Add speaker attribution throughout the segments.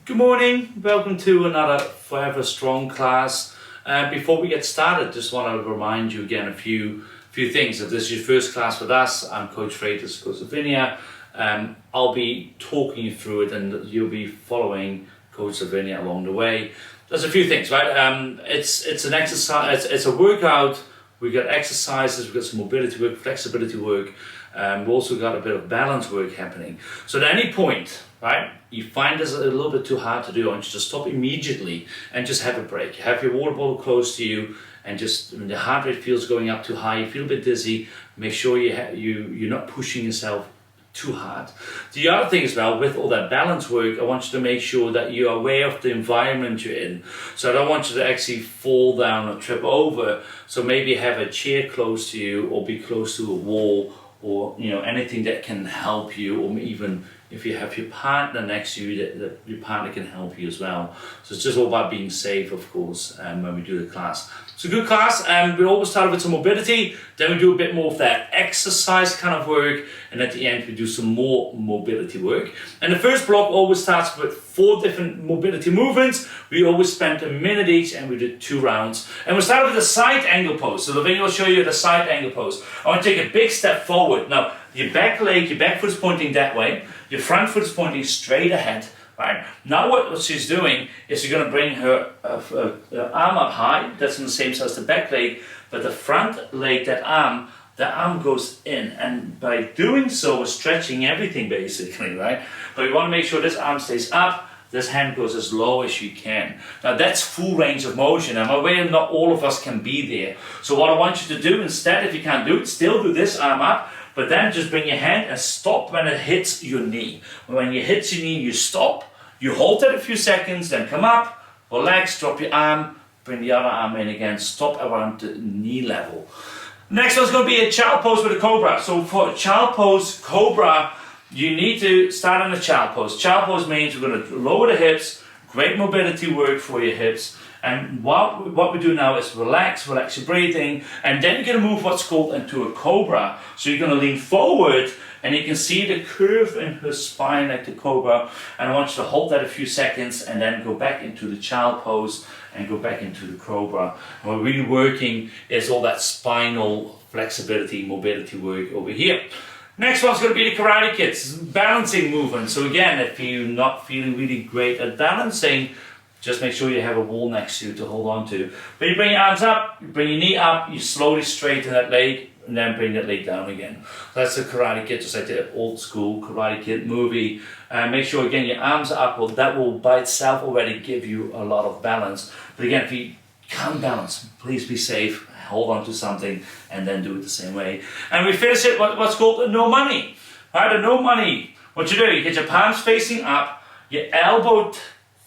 Speaker 1: Good morning, welcome to another Forever Strong class. Before we get started, just want to remind you again a few things. If this is your first class with us, I'm Coach Freitas, Coach Lavinia. I'll be talking you through it and you'll be following Coach Lavinia along the way. There's a few things, right? It's an exercise, it's a workout. We've got exercises, we've got some mobility work, flexibility work. We've also got a bit of balance work happening. So at any point, right, you find this a little bit too hard to do, I want you to stop immediately and just have a break. Have your water bottle close to you and just when the heart rate feels going up too high, you feel a bit dizzy, make sure you're not pushing yourself too hard. The other thing as well, with all that balance work, I want you to make sure that you're aware of the environment you're in. So I don't want you to actually fall down or trip over. So maybe have a chair close to you or be close to a wall or anything that can help you, or even if you have your partner next to you, that your partner can help you as well. So it's just all about being safe, of course, when we do the class. It's a good class, and we always start with some mobility, then we do a bit more of that exercise kind of work, and at the end we do some more mobility work. And the first block always starts with 4 different mobility movements. We always spend a minute each, and we did 2 rounds. And we'll start with the side angle pose. So Lavinia will show you the side angle pose. I want to take a big step forward. Now, your back leg, your back foot is pointing that way, your front foot is pointing straight ahead. Right. Now what she's doing is she's going to bring her arm up high. That's on the same side as the back leg, but the front leg, the arm goes in, and by doing so we're stretching everything basically, right? But we want to make sure this arm stays up, this hand goes as low as you can. Now that's full range of motion. I'm aware not all of us can be there. So what I want you to do instead, if you can't do it, still do this arm up, but then just bring your hand and stop when it hits your knee. When you hit your knee, you stop, you hold it a few seconds, then come up, relax, drop your arm, bring the other arm in again, stop around the knee level. Next one's going to be a child pose with a cobra. So for a child pose, cobra, you need to start in a child pose. Child pose means we're going to lower the hips, great mobility work for your hips. And what we do now is relax your breathing, and then you're going to move what's called into a cobra. So you're going to lean forward, and you can see the curve in her spine like the cobra. And I want you to hold that a few seconds, and then go back into the child pose, and go back into the cobra. And what we're really working is all that spinal flexibility, mobility work over here. Next one's going to be the Karate Kid's balancing movement. So again, if you're not feeling really great at balancing, just make sure you have a wall next to you to hold on to. But you bring your arms up, you bring your knee up, you slowly straighten that leg, and then bring that leg down again. That's the Karate Kid, just like the old school Karate Kid movie. Make sure again your arms are up, well, that will by itself already give you a lot of balance. But again, if you can't balance, please be safe, hold on to something, and then do it the same way. And we finish it what's called a no money. Right, a no money. What you do, you get your palms facing up, your elbow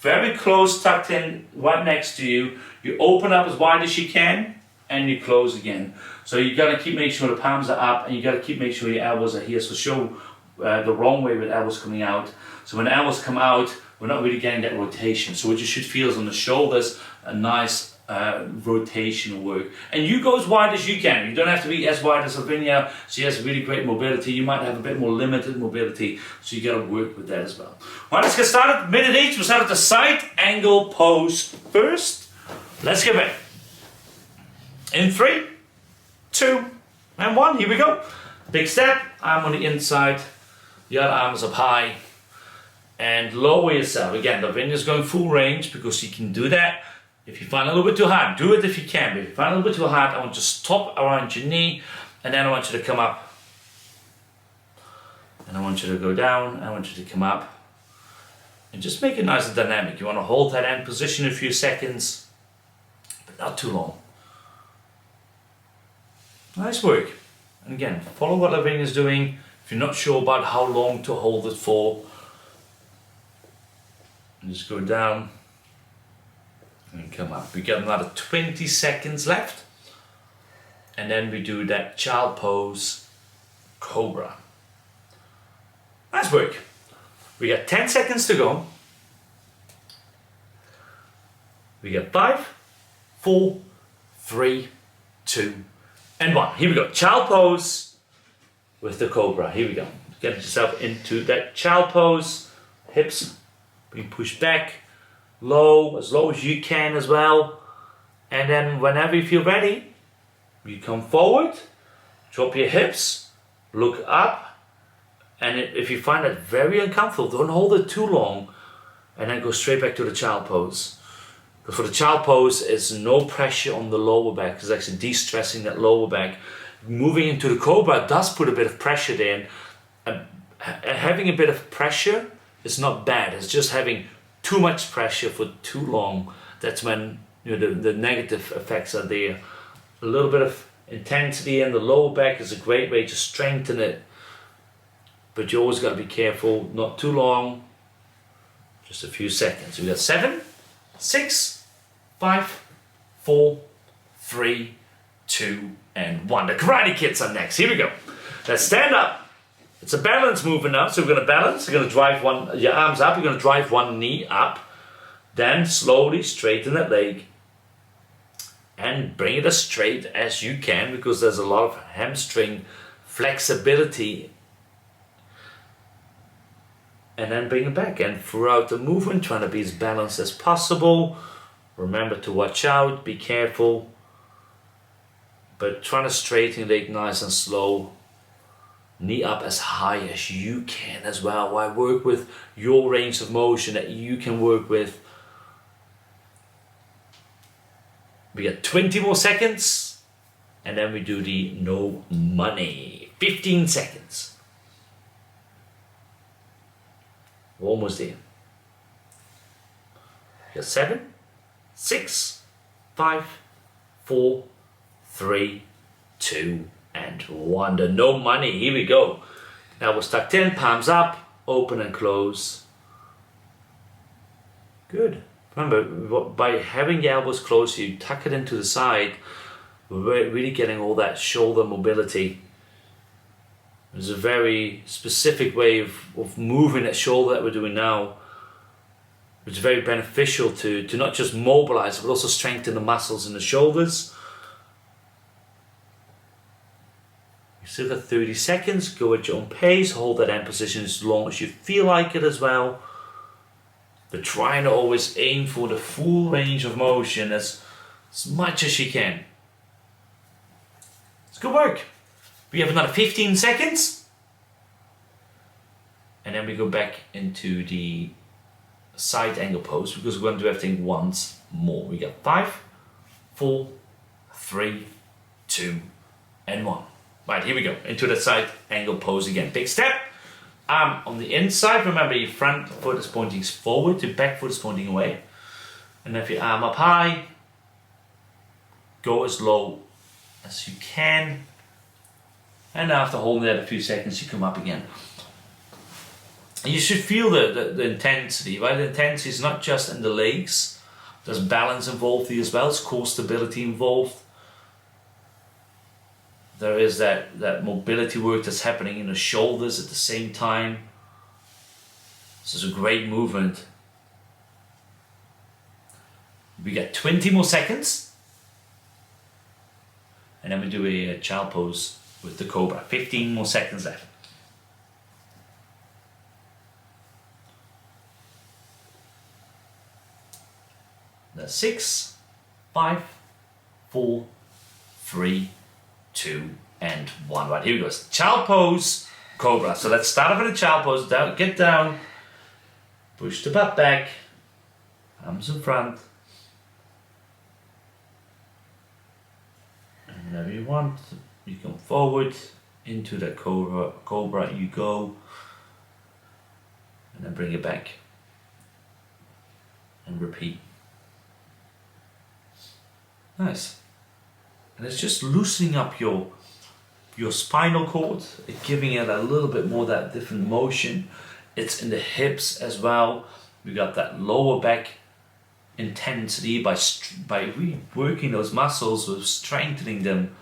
Speaker 1: very close, tucked in, right next to you. You open up as wide as you can, and you close again. So you got to keep making sure the palms are up, and you got to keep making sure your elbows are here. So show the wrong way with elbows coming out. So when the elbows come out, we're not really getting that rotation. So what you should feel is on the shoulders, a nice rotation work. And you go as wide as you can. You don't have to be as wide as Lavinia. She has really great mobility. You might have a bit more limited mobility, so you got to work with that as well. All right, let's get started. Minute each. We'll start with the side angle pose first. Let's get ready. In 3, 2, and 1. Here we go. Big step. Arm on the inside. The other arm is up high. And lower yourself. Again, Lavinia's going full range because she can do that. If you find it a little bit too hard, do it if you can. But if you find it a little bit too hard, I want you to stop around your knee, and then I want you to come up. And I want you to go down, and I want you to come up. And just make it nice and dynamic. You want to hold that end position a few seconds, but not too long. Nice work. And again, follow what Lavinia is doing. If you're not sure about how long to hold it for, and just go down. And come up. We got another 20 seconds left, and then we do that child pose cobra. Nice work. We got 10 seconds to go. We got 5, 4, 3, 2, and 1. Here we go. Child pose with the cobra. Here we go. Get yourself into that child pose. Hips being pushed back, low as you can as well. And then whenever you feel ready, you come forward, drop your hips, look up, and if you find it very uncomfortable, don't hold it too long, and then go straight back to the child pose. Because for the child pose, it's no pressure on the lower back. It's actually de-stressing that lower back. Moving into the Cobra does put a bit of pressure there. And having a bit of pressure is not bad. It's just having too much pressure for too long. That's when the negative effects are there. A little bit of intensity in the lower back is a great way to strengthen it. But you always got to be careful, not too long. Just a few seconds. We got 7, 6, 5, 4, 3, 2, and 1. The Karate Kids are next. Here we go. Let's stand up. It's a balance movement now. So we're going to balance. You're going to drive your arms up. You're going to drive one knee up. Then slowly straighten that leg. And bring it as straight as you can, because there's a lot of hamstring flexibility. And then bring it back. And throughout the movement, trying to be as balanced as possible. Remember to watch out, be careful. But trying to straighten the leg nice and slow. Knee up as high as you can as well. While work with your range of motion that you can work with. We got 20 more seconds. And then we do the no money. 15 seconds. We're almost there. We got 7, 6, 5, 4, 3, 2, and 1. The no money. Here we go. Now we're tucked in, palms up, open and close. Good. Remember, by having your elbows close, you tuck it into the side. We're really getting all that shoulder mobility. There's a very specific way of moving that shoulder that we're doing now, which is very beneficial to not just mobilize, but also strengthen the muscles in the shoulders. You still got 30 seconds. Go at your own pace. Hold that end position as long as you feel like it as well. But trying to always aim for the full range of motion as much as you can. It's good work. We have another 15 seconds. And then we go back into the side angle pose, because we're going to do everything once more. We got 5, 4, 3, 2, and 1. Right, here we go. Into the side angle pose again. Big step. Arm on the inside. Remember, your front foot is pointing forward, your back foot is pointing away. And if your arm up high, go as low as you can. And after holding that a few seconds, you come up again. And you should feel the intensity, right? The intensity is not just in the legs. There's balance involved here as well. There's core stability involved. There is that mobility work that's happening in the shoulders at the same time. This is a great movement. We got 20 more seconds. And then we do a child pose with the Cobra. 15 more seconds left. That's 6, 5, 4, 3, 2, and 1. Right, here we go. Child pose, Cobra. So let's start off with a child pose. Down, get down. Push the butt back. Arms in front. And whenever you want, you come forward into the Cobra. You go. And then bring it back. And repeat. Nice. And it's just loosening up your spinal cord, giving it a little bit more that different motion. It's in the hips as well. We got that lower back intensity by really working those muscles, with strengthening them.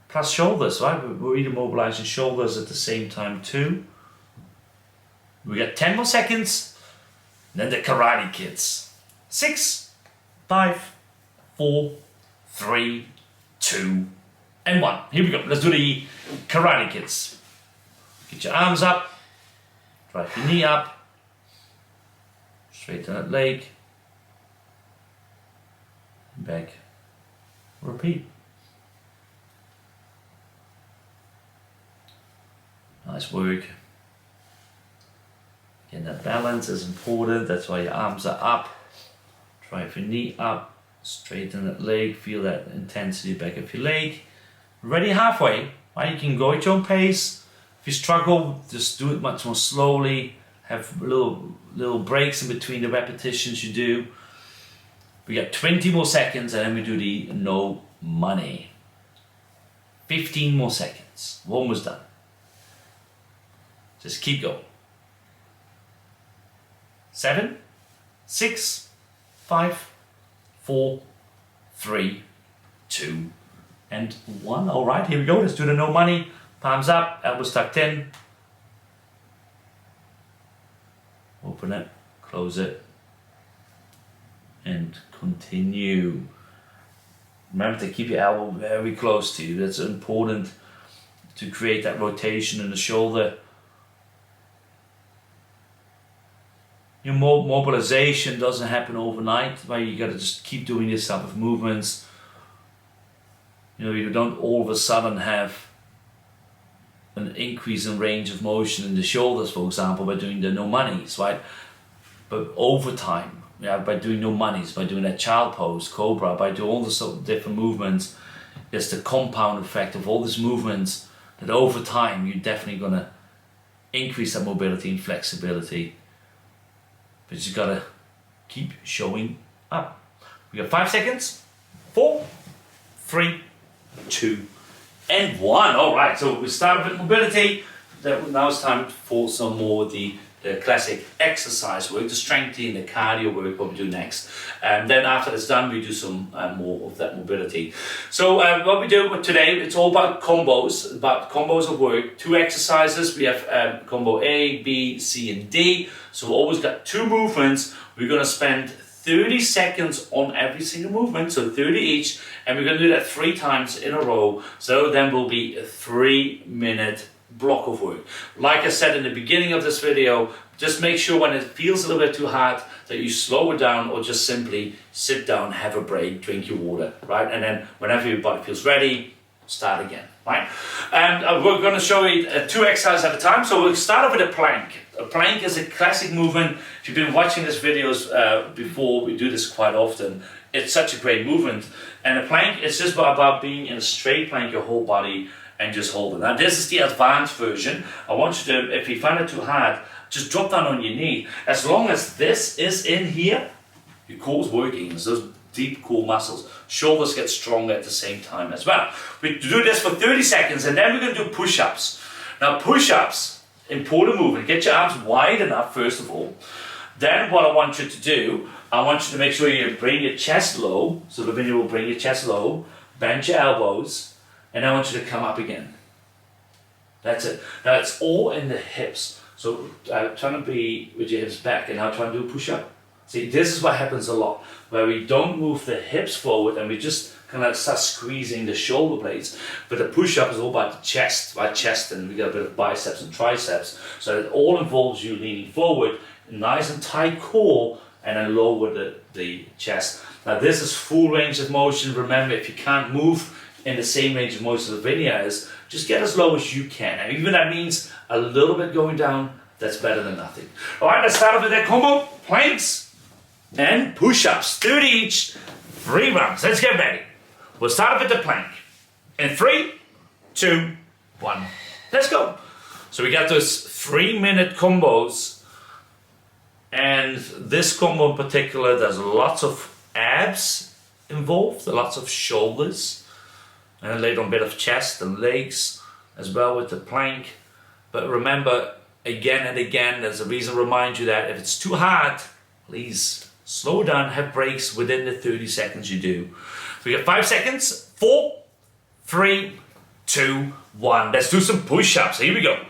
Speaker 1: Plus shoulders, right? We're really mobilizing shoulders at the same time too. We got 10 more seconds. And then the Karate Kids. 6, 5, 4, 3, 2, and 1. Here we go. Let's do the Karate Kids. Get your arms up. Drive your knee up. straighten that leg, back, repeat. Nice work. Again, that balance is important, that's why your arms are up. Drive your knee up, straighten that leg, feel that intensity back of your leg. Ready halfway, right? You can go at your own pace. If you struggle, just do it much more slowly. Have little breaks in between the repetitions you do. We got 20 more seconds and then we do the no money. 15 more seconds, we're almost done. Just keep going. 7, 6, 5, 4, 3, 2, and 1. All right, here we go. Let's do the no money. Palms up, elbows tucked in. Open it, close it, and continue. Remember to keep your elbow very close to you. That's important to create that rotation in the shoulder. Your mobilization doesn't happen overnight, right? You gotta just keep doing this type of movements. You know, you don't all of a sudden have an increase in range of motion in the shoulders, for example, by doing the no monies, right? But over time, yeah, by doing no monies, by doing that child pose, Cobra, by doing all the sort of different movements, there's the compound effect of all these movements that over time you're definitely gonna increase that mobility and flexibility. But you just gotta keep showing up. We got 5 seconds. 4, 3, 2, and 1. All right, so we started with mobility. Now it's time for some more of the classic exercise work, the strengthening, the cardio work, what we do next. And then after it's done, we do some more of that mobility. So what we do today, it's all about combos of work. 2 exercises. We have combo A, B, C, and D. So we always got 2 movements. We're gonna spend 30 seconds on every single movement, so 30 each, and we're going to do that 3 times in a row. So then will be a 3-minute block of work. Like I said in the beginning of this video, just make sure when it feels a little bit too hard that you slow it down or just simply sit down, have a break, drink your water, right? And then whenever your body feels ready, start again, right? And we're going to show you 2 exercises at a time. So we'll start off with a plank. A plank is a classic movement. If you've been watching these videos before, we do this quite often. It's such a great movement. And a plank is just about being in a straight plank, your whole body, and just hold it. Now this is the advanced version. I want you to, if you find it too hard, just drop down on your knee. As long as this is in here, your core is working. It's those deep core muscles. Shoulders get stronger at the same time as well. We do this for 30 seconds and then we're going to do push-ups. Now push-ups, important movement. Get your arms wide enough first of all. Then what I want you to do, I want you to make sure you bring your chest low. So the video will bring your chest low. Bend your elbows. And I want you to come up again. That's it. Now it's all in the hips. So try to be with your hips back and now try and do a push-up. See, this is what happens a lot, where we don't move the hips forward and we just kind of start squeezing the shoulder blades. But the push-up is all about the chest, right? Chest, and we got a bit of biceps and triceps. So it all involves you leaning forward, nice and tight core, and then lower the chest. Now this is full range of motion. Remember, if you can't move in the same range of motion as the video is, just get as low as you can. And even that means a little bit going down, that's better than nothing. All right, let's start off with that combo. Planks and push-ups, 30 each, 3 rounds. Let's get ready. We'll start off with the plank. In 3, 2, 1, let's go. So we got those 3-minute combos. And this combo in particular, there's lots of abs involved, lots of shoulders. And then later on a bit of chest and legs as well with the plank. But remember, again and again, there's a reason to remind you that if it's too hard, please slow down, have breaks within the 30 seconds you do. We got 5 seconds. 4, 3, 2, 1. Let's do some push-ups. Here we go.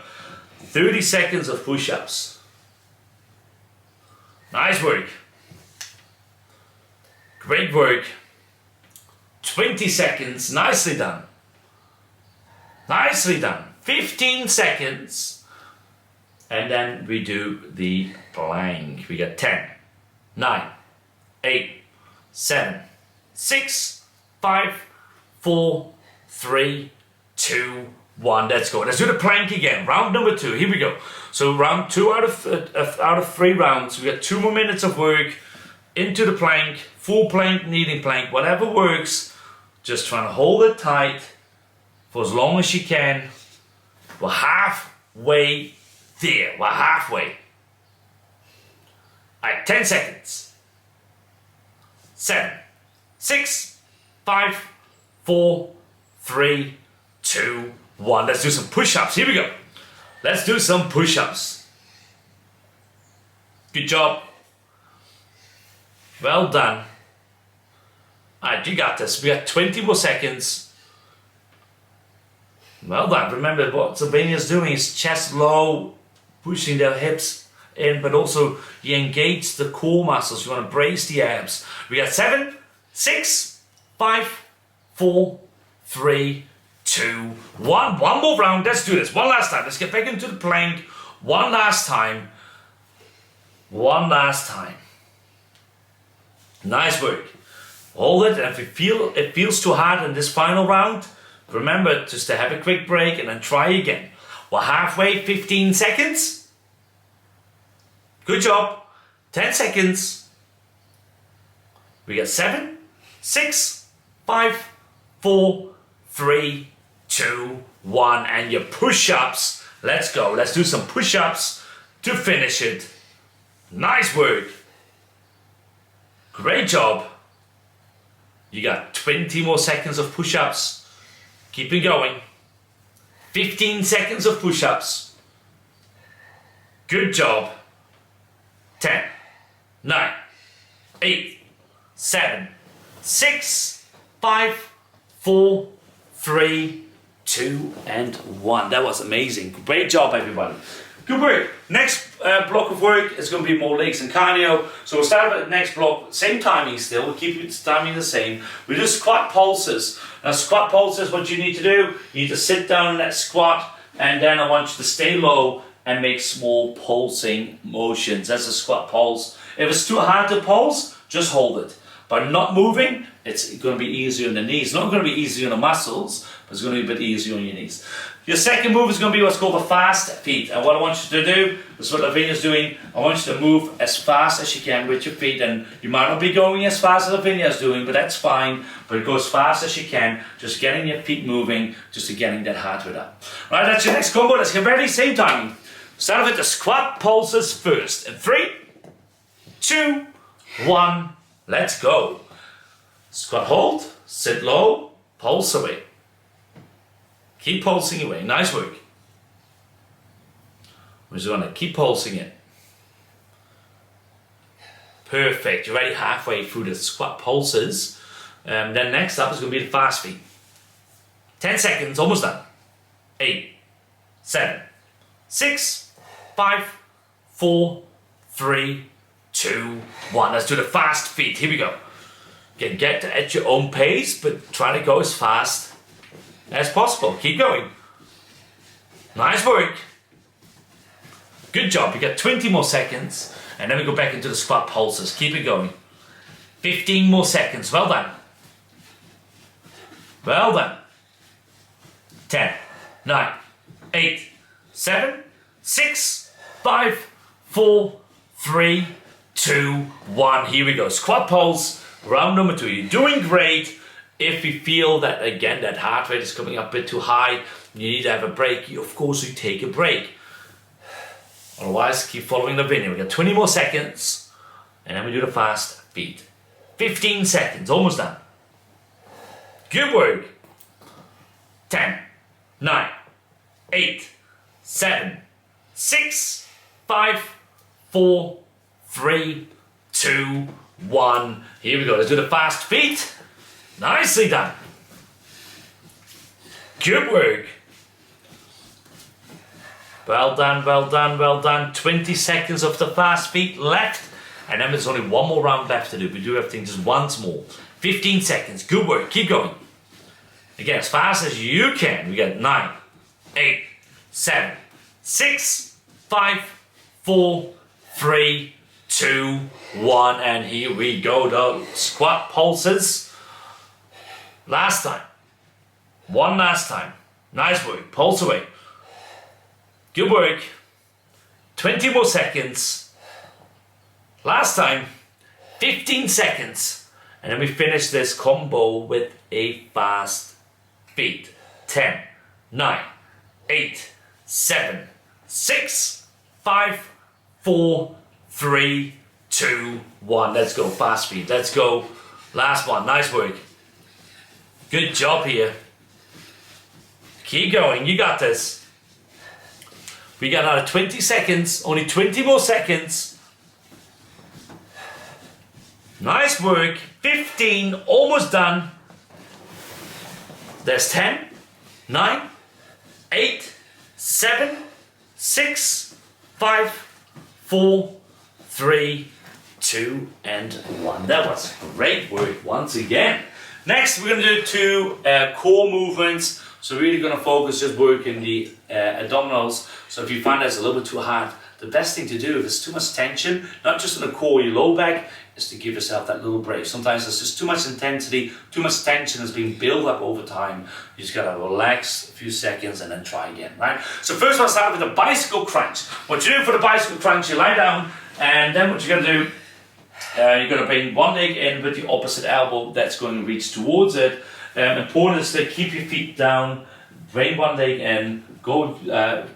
Speaker 1: 30 seconds of push-ups. Nice work. Great work. 20 seconds, nicely done. Nicely done. 15 seconds. And then we do the plank. We got 10, 9, 8, 7, 6, 5, 4, 3, 2, 1. Let's go. Let's do the plank again. Round number 2. Here we go. So round 2 out of 3 rounds. We got 2 more minutes of work into the plank, full plank, kneeling plank, whatever works. Just trying to hold it tight for as long as you can. We're halfway there. We're halfway. Alright, 10 seconds. 7, 6, 5, 4, 3, 2, 1. Let's do some push-ups. Here we go. Let's do some push-ups. Good job. Well done. Alright, you got this. We got 20 more seconds. Well done. Remember what Sylvania's doing is chest low, pushing their hips in, but also you engage the core muscles. You want to brace the abs. We got 7, 6, 5, 4, 3, 2, 1. One more round. Let's do this. One last time. Let's get back into the plank. One last time. One last time. Nice work. Hold it, and if you feel it feels too hard in this final round, remember just to have a quick break and then try again. We're halfway, 15 seconds. Good job. 10 seconds. We got 7, 6, 5, 4, 3, 2, 1. And your push-ups. Let's go. Let's do some push-ups to finish it. Nice work. Great job. You got 20 more seconds of push-ups. Keep it going. 15 seconds of push-ups. Good job. 10, 9, 8, 7, 6, 5, 4, 3, 2, and 1. That was amazing. Great job, everybody. Good work. Next block of work is going to be more legs and cardio. So we'll start with the next block. Same timing still. We'll keep the timing the same. We do squat pulses. Now squat pulses, what you need to do, you need to sit down in that squat, and then I want you to stay low and make small pulsing motions. That's a squat pulse. If it's too hard to pulse, just hold it. By not moving, it's going to be easier on the knees. It's not going to be easier on the muscles, but it's going to be a bit easier on your knees. Your second move is going to be what's called a fast feet. And what I want you to do, this is what Lavinia's doing, I want you to move as fast as you can with your feet. And you might not be going as fast as Lavinia's doing, but that's fine. But go as fast as you can, just getting your feet moving, just to getting that heart rate up. Right, that's your next combo. Let's get ready, same timing. Start with the squat pulses first. In 3, 2, 1, let's go. Squat hold, sit low, pulse away. Keep pulsing away. Nice work. We're just going to keep pulsing it. Perfect. You're already halfway through the squat pulses. Then next up is going to be the fast feet. 10 seconds, almost done. 8, 7, 6, 5, 4, 3, 2, 1. Let's do the fast feet. Here we go. Again, get at your own pace, but try to go as fast as possible. Keep going. Nice work. Good job. You got 20 more seconds, and then we go back into the squat pulses. Keep it going. 15 more seconds. Well done. Well done. 10, 9, 8, 7, 6, 5, 4, 3, 2, 1. Here we go. Squat pulse, round number 2. You're doing great. If you feel that, again, that heart rate is coming up a bit too high, you need to have a break, of course you take a break. Otherwise, keep following the video. We got 20 more seconds, and then we do the fast feet. 15 seconds, almost done. Good work. 10, 9, 8, 7, 6, 5, 4, 3, 2, 1. Here we go. Let's do the fast feet. Nicely done. Good work. Well done, well done, well done. 20 seconds of the fast feet left. And then there's only one more round left to do. We do everything just once more. 15 seconds. Good work. Keep going. Again, as fast as you can. We got 9, 8, 7, 6, 5, 4, 3, 2, 1, and here we go. The squat pulses. Last time. One last time. Nice work. Pulse away. Good work. 20 more seconds. Last time. 15 seconds. And then we finish this combo with a fast beat. 10, 9, 8, 7, 6, 5, 4, 3, 2, 1. Let's go. Fast beat. Let's go. Last one. Nice work. Good job here. Keep going. You got this. We got another 20 seconds. Only 20 more seconds. Nice work. 15. Almost done. There's 10, 9, 8, 7, 6, 5, 4, 3, 2, and 1. That was great work once again. Next, we're going to do 2 core movements. So we're really going to focus just working the abdominals. So if you find that's a little bit too hard, the best thing to do if there's too much tension, not just in the core, your low back, is to give yourself that little break. Sometimes there's just too much intensity, too much tension has been built up over time. You just got to relax a few seconds and then try again, right? So first I'll start with the bicycle crunch. What you do for the bicycle crunch, you lie down, and then what you're going to do, you're going to bring one leg in with the opposite elbow that's going to reach towards it. Important is to keep your feet down, bring one leg in, go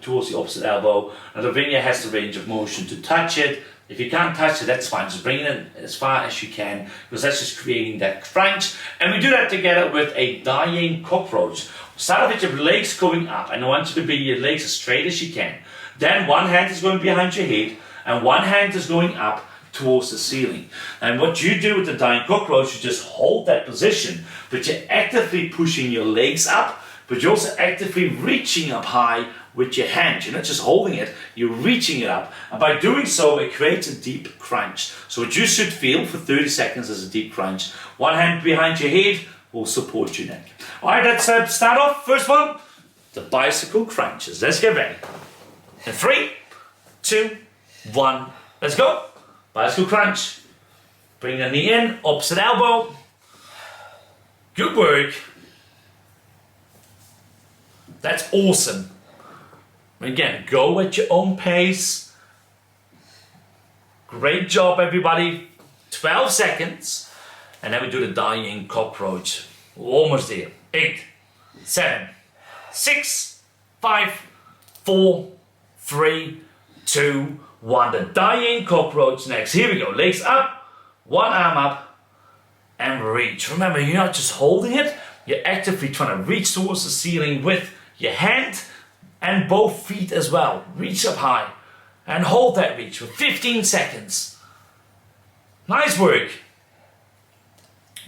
Speaker 1: towards the opposite elbow. Now the finger has the range of motion to touch it. If you can't touch it, that's fine. Just bring it in as far as you can, because that's just creating that crunch. And we do that together with a dying cockroach. Start with your legs going up, and I want you to bring your legs as straight as you can. Then one hand is going behind your head, and one hand is going up towards the ceiling. And what you do with the dying cockroach, you just hold that position, but you're actively pushing your legs up, but you're also actively reaching up high with your hand. You're not just holding it, you're reaching it up. And by doing so, it creates a deep crunch. So what you should feel for 30 seconds is a deep crunch. One hand behind your head will support your neck. All right, let's start off. First one, the bicycle crunches. Let's get ready. In 3, 2, 1, let's go. Bicycle crunch. Bring the knee in, opposite elbow. Good work. That's awesome. Again, go at your own pace. Great job, everybody. 12 seconds. And then we do the dying cockroach. Almost there. 8, 7, 6, 5, 4, 3, 2, 1. The dying cockroach next. Here we go. Legs up, one arm up, and reach. Remember, you're not just holding it, you're actively trying to reach towards the ceiling with your hand and both feet as well. Reach up high and hold that reach for 15 seconds. Nice work.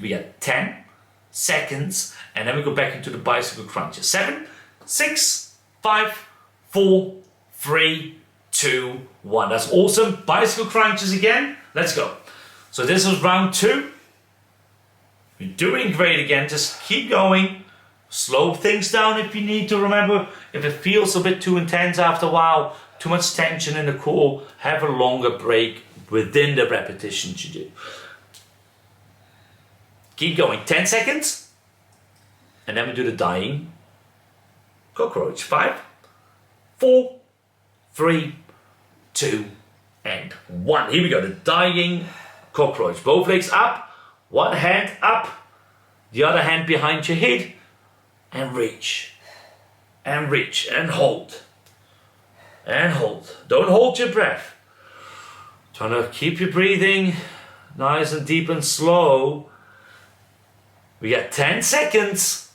Speaker 1: We got 10 seconds, and then we go back into the bicycle crunches. 7, 6, 5, 4, 3, 2, 1. That's awesome. Bicycle crunches again. Let's go. So this is round 2. You're doing great again. Just keep going. Slow things down if you need to. Remember, if it feels a bit too intense after a while, too much tension in the core, have a longer break within the repetitions you do. Keep going. 10 seconds. And then we do the dying cockroach. 5, 4, 3, 2, and 1. Here we go. The dying cockroach. Both legs up. One hand up. The other hand behind your head. And reach. And reach. And hold. And hold. Don't hold your breath. Trying to keep your breathing nice and deep and slow. We got 10 seconds.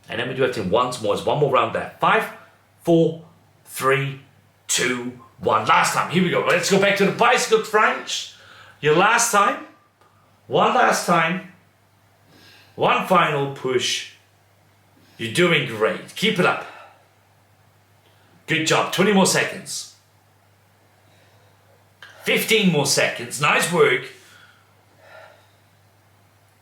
Speaker 1: And then we do everything once more. It's one more round there. 5, 4, 3, 2, 1. Last time. Here we go. Let's go back to the bicycle crunch. Your last time. One last time. One final push. You're doing great. Keep it up. Good job. 20 more seconds. 15 more seconds. Nice work.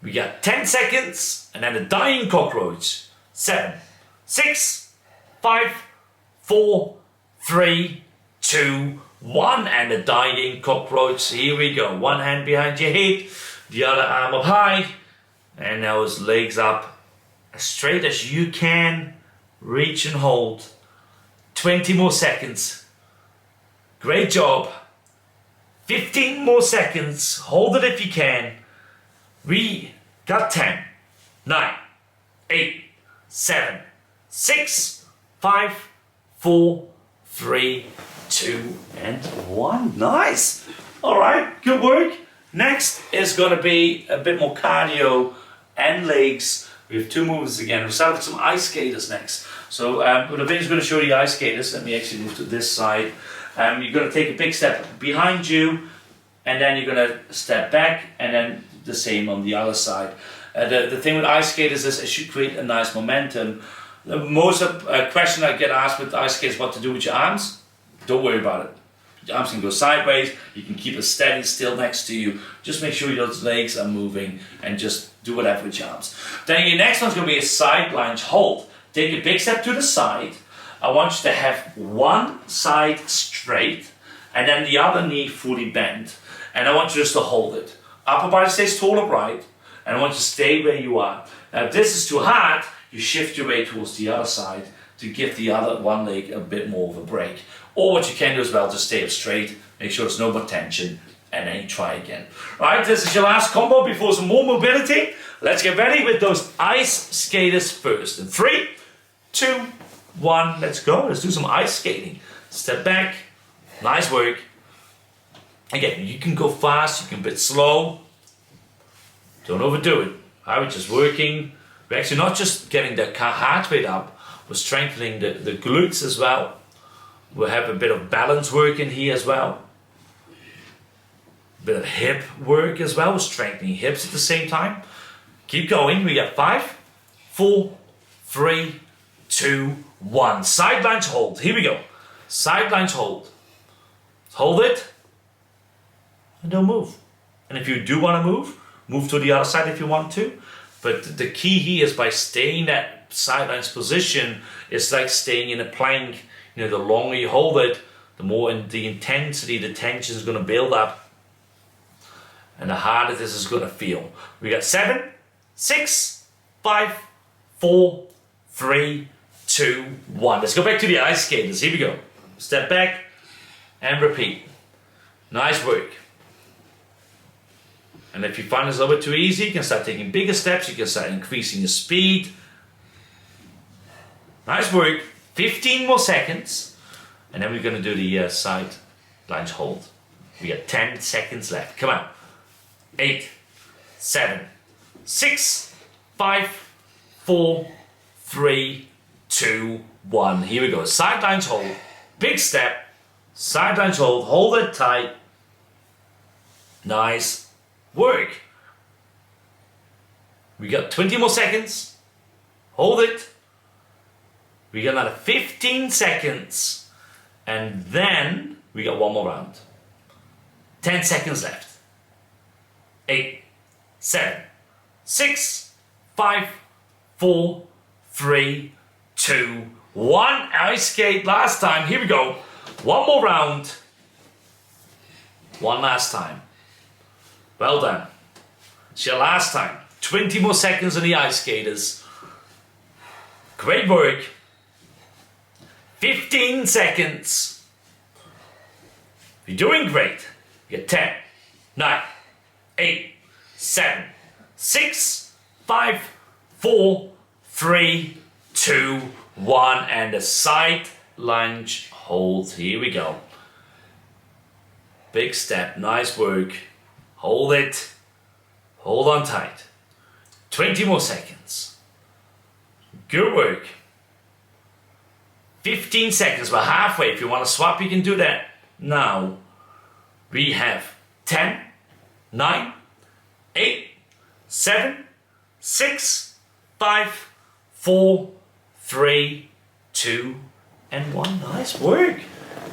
Speaker 1: We got 10 seconds. And then the dying cockroach. 7, 6, 5, 4, 3, 2, 1, and a diving cockroach. Here we go. One hand behind your head, the other arm up high, and those legs up as straight as you can. Reach and hold. 20 more seconds. Great job. 15 more seconds. Hold it if you can. We got 10, 9, 8, 7, 6, 5, 4, 3, 2, and 1. Nice. All right, good work. Next is going to be a bit more cardio and legs. We have 2 movements again. We'll start with some ice skaters next. So Vinny's going to show you ice skaters. Let me actually move to this side. You're going to take a big step behind you, and then you're going to step back, and then the same on the other side. The thing with ice skaters is it should create a nice momentum. The most question I get asked with ice skaters is what to do with your arms. Don't worry about it. Your arms can go sideways. You can keep it steady still next to you. Just make sure those legs are moving and just do whatever with your arms. Then your next one's going to be a side lunge hold. Take a big step to the side. I want you to have one side straight and then the other knee fully bent. And I want you just to hold it. Upper body stays tall upright, and I want you to stay where you are. Now if this is too hard, you shift your weight towards the other side to give the other one leg a bit more of a break. Or what you can do as well, just stay up straight, make sure there's no more tension, and then you try again. Right, this is your last combo before some more mobility. Let's get ready with those ice skaters first. In 3, 2, 1, let's go. Let's do some ice skating. Step back, nice work. Again, you can go fast, you can be slow. Don't overdo it. We're just working. We're actually not just getting the heart rate up, we're strengthening the glutes as well. We'll have a bit of balance work in here as well. A bit of hip work as well, we're strengthening hips at the same time. Keep going, we got 5, 4, 3, 2, 1. Side lunge hold, here we go. Side lunge hold. Hold it, and don't move. And if you do want to move to the other side if you want to. But the key here is by staying in that side lunge position, it's like staying in a plank. You know, the longer you hold it, the more the intensity, the tension is going to build up. And the harder this is going to feel. We got 7, 6, 5, 4, 3, 2, 1. Let's go back to the ice skaters. Here we go. Step back and repeat. Nice work. And if you find this a little bit too easy, you can start taking bigger steps. You can start increasing the speed. Nice work. 15 more seconds. And then we're going to do the side lunge hold. We got 10 seconds left. Come on. 8, 7, 6, 5, 4, 3, 2, 1. Here we go. Side lunge hold. Big step. Side lunge hold. Hold it tight. Nice work. We got 20 more seconds. Hold it. We got another 15 seconds. And then we got one more round. 10 seconds left. 8, 7, 6, 5, 4, 3, 2, 1. Ice skate last time. Here we go. One more round. One last time. Well done. It's your last time. 20 more seconds on the ice skaters. Great work. 15 seconds. You're doing great. You get 10, 9, 8, 7, 6, 5, 4, 3, 2, 1. And a side lunge hold. Here we go. Big step. Nice work. Hold it. Hold on tight. 20 more seconds. Good work. 15 seconds. We're halfway. If you want to swap, you can do that now. We have 10, 9, 8, 7, 6, 5, 4, 3, 2, and 1. Nice work.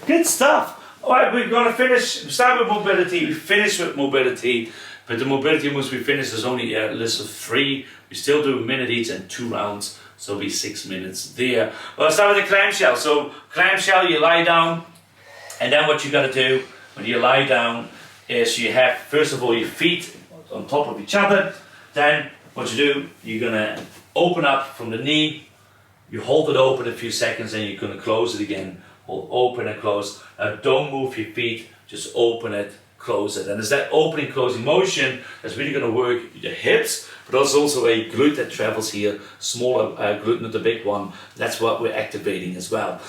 Speaker 1: Good stuff. Alright, we're going to finish, start with mobility, we finish with mobility, but the mobility moves we finish is only a list of 3. We still do a minute each and 2 rounds, so it'll be 6 minutes there. Well, let's start with the clamshell. So, clamshell, you lie down, And then what you got to do when you lie down is you have, first of all, your feet on top of each other. Then what you do, you're going to open up from the knee. You hold it open a few seconds and you're going to close it again. Hold open and close. Don't move your feet, just open it, close it. And it's that opening closing motion that's really going to work your hips, but also a glute that travels here, smaller glute, not the big one. That's what we're activating as well.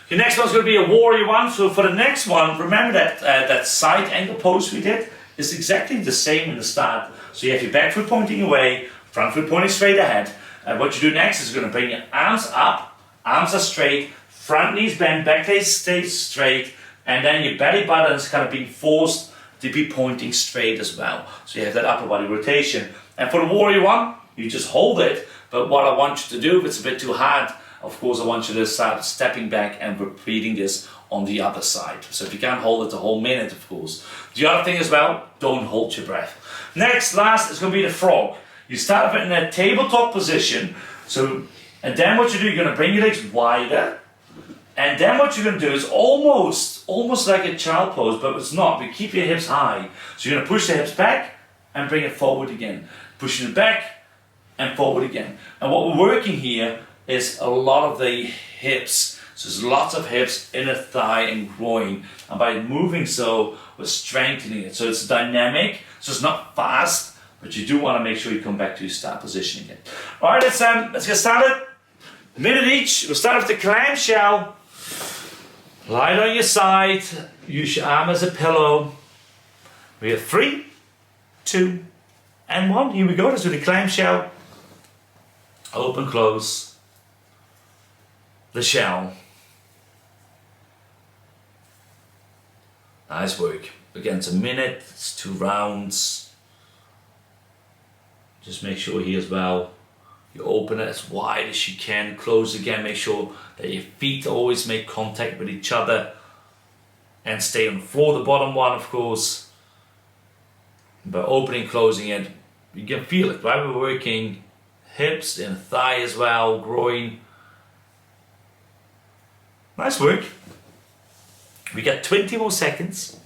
Speaker 1: Your next one's going to be a warrior one. So for the next one, remember that that side angle pose we did is exactly the same in the start. So you have your back foot pointing away, front foot pointing straight ahead. And what you do next is going to bring your arms up, arms are straight, front knees bent, back legs stay straight, and then your belly button is kind of being forced to be pointing straight as well. So you have that upper body rotation. And for the warrior one, you just hold it. But what I want you to do, if it's a bit too hard, of course, I want you to start stepping back and repeating this on the other side. So if you can't hold it the whole minute, of course. The other thing as well, don't hold your breath. Next, last is going to be the frog. You start off in a tabletop position. So, and then what you do, you're going to bring your legs wider. And then what you're going to do is almost like a child pose, but it's not. But keep your hips high. So you're going to push the hips back and bring it forward again. Pushing it back and forward again. And what we're working here is a lot of the hips. So there's lots of hips, inner thigh and groin. And by moving so, we're strengthening it. So it's dynamic, so it's not fast, but you do want to make sure you come back to your start position again. All right, let's get started. A minute each. We'll start with the clamshell. Lie on your side. Use your arm as a pillow. We have 3, 2, and 1. Here we go. Let's do the clamshell. Open, close. The shell. Nice work. Again, it's a minute, it's 2 rounds. Just make sure here as well, you open it as wide as you can, close again, make sure that your feet always make contact with each other and stay on the floor, the bottom one of course. By opening, closing it, you can feel it, right? We're working hips and thigh as well, groin. Nice work. We got 20 more seconds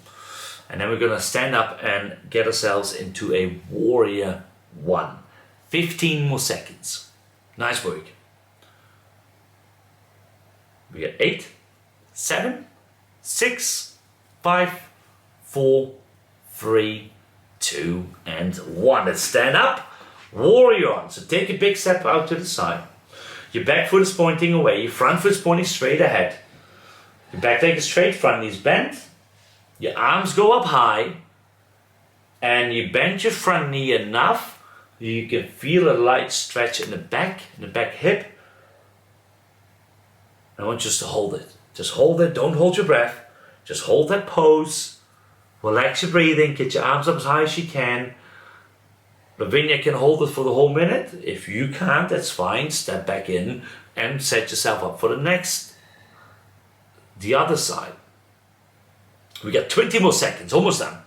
Speaker 1: and then we're going to stand up and get ourselves into a warrior 1. 15 more seconds. Nice work. We got 8, 7, 6, 5, 4, 3, 2, and 1. Let's stand up. Warrior 1. So take a big step out to the side. Your back foot is pointing away, your front foot is pointing straight ahead. Your back leg is straight, front knee is bent. Your arms go up high. And you bend your front knee enough, you can feel a light stretch in the back hip. I want you just to hold it. Just hold it, don't hold your breath. Just hold that pose. Relax your breathing, get your arms up as high as you can. Lavinia can hold it for the whole minute. If you can't, that's fine. Step back in and set yourself up for the next. The other side. We got 20 more seconds, almost done.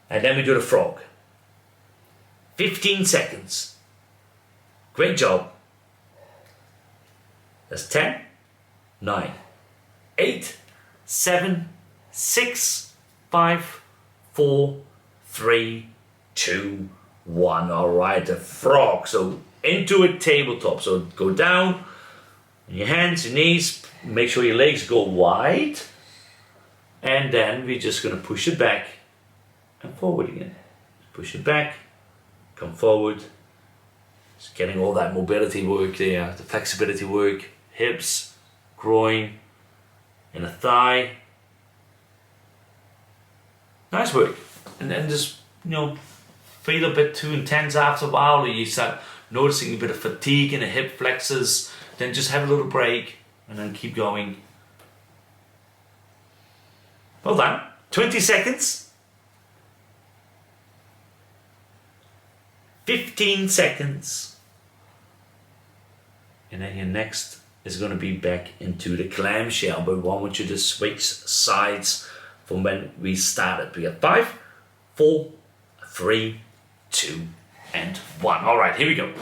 Speaker 1: And then we do the frog. 15 seconds. Great job. That's 10, 9, 8, 7, 6, 5, 4, 3, 2, 1. All right, the frog. So into a tabletop. So go down, your hands, your knees. Make sure your legs go wide. And then we're just going to push it back and forward again. Push it back, come forward. Just getting all that mobility work there, the flexibility work, hips, groin, inner thigh. Nice work. And then just, feel a bit too intense after a while, or you start noticing a bit of fatigue in the hip flexors, then just have a little break and then keep going. Well done. 20 seconds. 15 seconds. And then your next is going to be back into the clamshell, but we want you to switch sides from when we started. We got 5, 4, 3, 2, and 1. All right, here we go.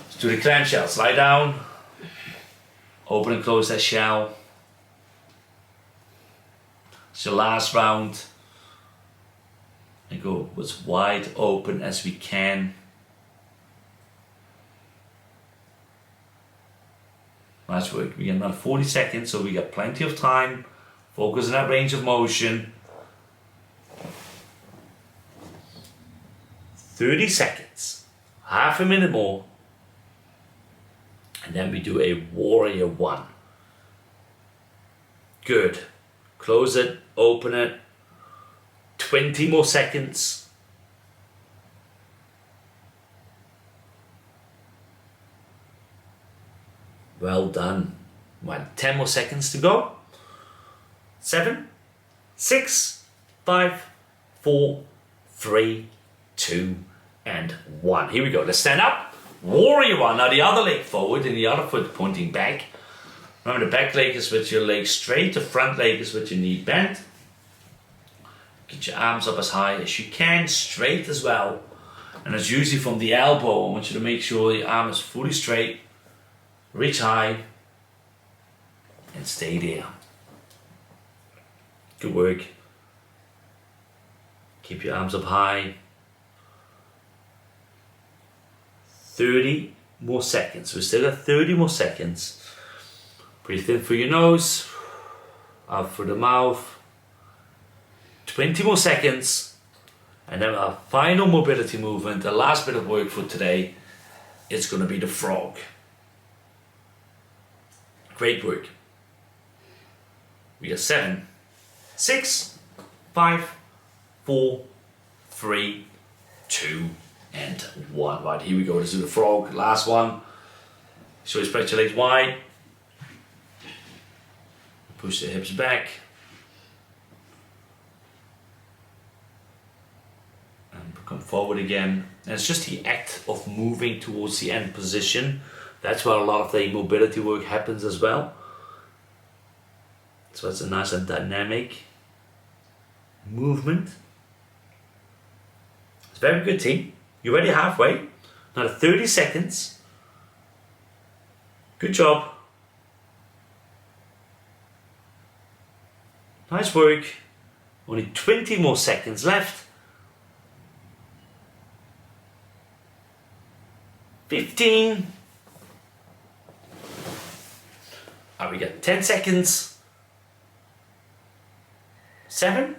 Speaker 1: Let's do the clamshell. Slide down. Open and close that shell. It's your last round. And go as wide open as we can. Nice work. We get another 40 seconds, so we got plenty of time. Focus on that range of motion. 30 seconds. Half a minute more. And then we do a warrior one. Good. Close it, open it. 20 more seconds. Well done. Right, 10 more seconds to go. 7, 6, 5, 4, 3, 2, and 1. Here we go. Let's stand up. Warrior one. Now the other leg forward and the other foot pointing back. Remember, the back leg is with your leg straight. The front leg is with your knee bent. Get your arms up as high as you can, straight as well. And it's usually from the elbow. I want you to make sure your arm is fully straight. Reach high and stay there. Good work. Keep your arms up high. 30 more seconds. We still got 30 more seconds. Breathe in through your nose, out through the mouth. 20 more seconds. And then our final mobility movement, the last bit of work for today, it's going to be the frog. Great work. We got 7, 6, 5, 4, 3, 2, and 1. Right, here we go. Let's do the frog. Last one. So you spread your legs wide. Push the hips back. And come forward again. And it's just the act of moving towards the end position. That's where a lot of the mobility work happens as well. So it's a nice and dynamic movement. It's very good, team. You're already halfway. Another 30 seconds. Good job. Nice work. Only 20 more seconds left. 15. And we got 10 seconds. 7,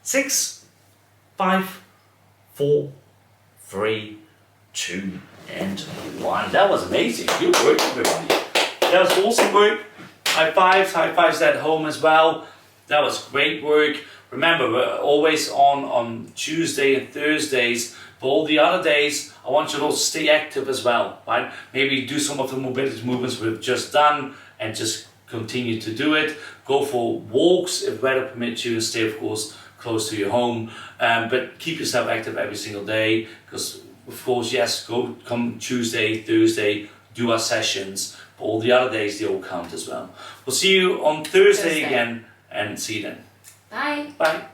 Speaker 1: 6, 5, 4, 3, 2, and 1. That was amazing. Good work, everybody. That was awesome work. High fives at home as well. That was great work. Remember, we're always on Tuesday and Thursdays. For all the other days, I want you to stay active as well, right? Maybe do some of the mobility movements we've just done and just continue to do it. Go for walks if weather permits you, and stay, of course, close to your home. But keep yourself active every single day, because, of course, yes, come Tuesday, Thursday, do our sessions. But all the other days, they all count as well. We'll see you on Thursday again, and see you then.
Speaker 2: Bye.
Speaker 1: Bye.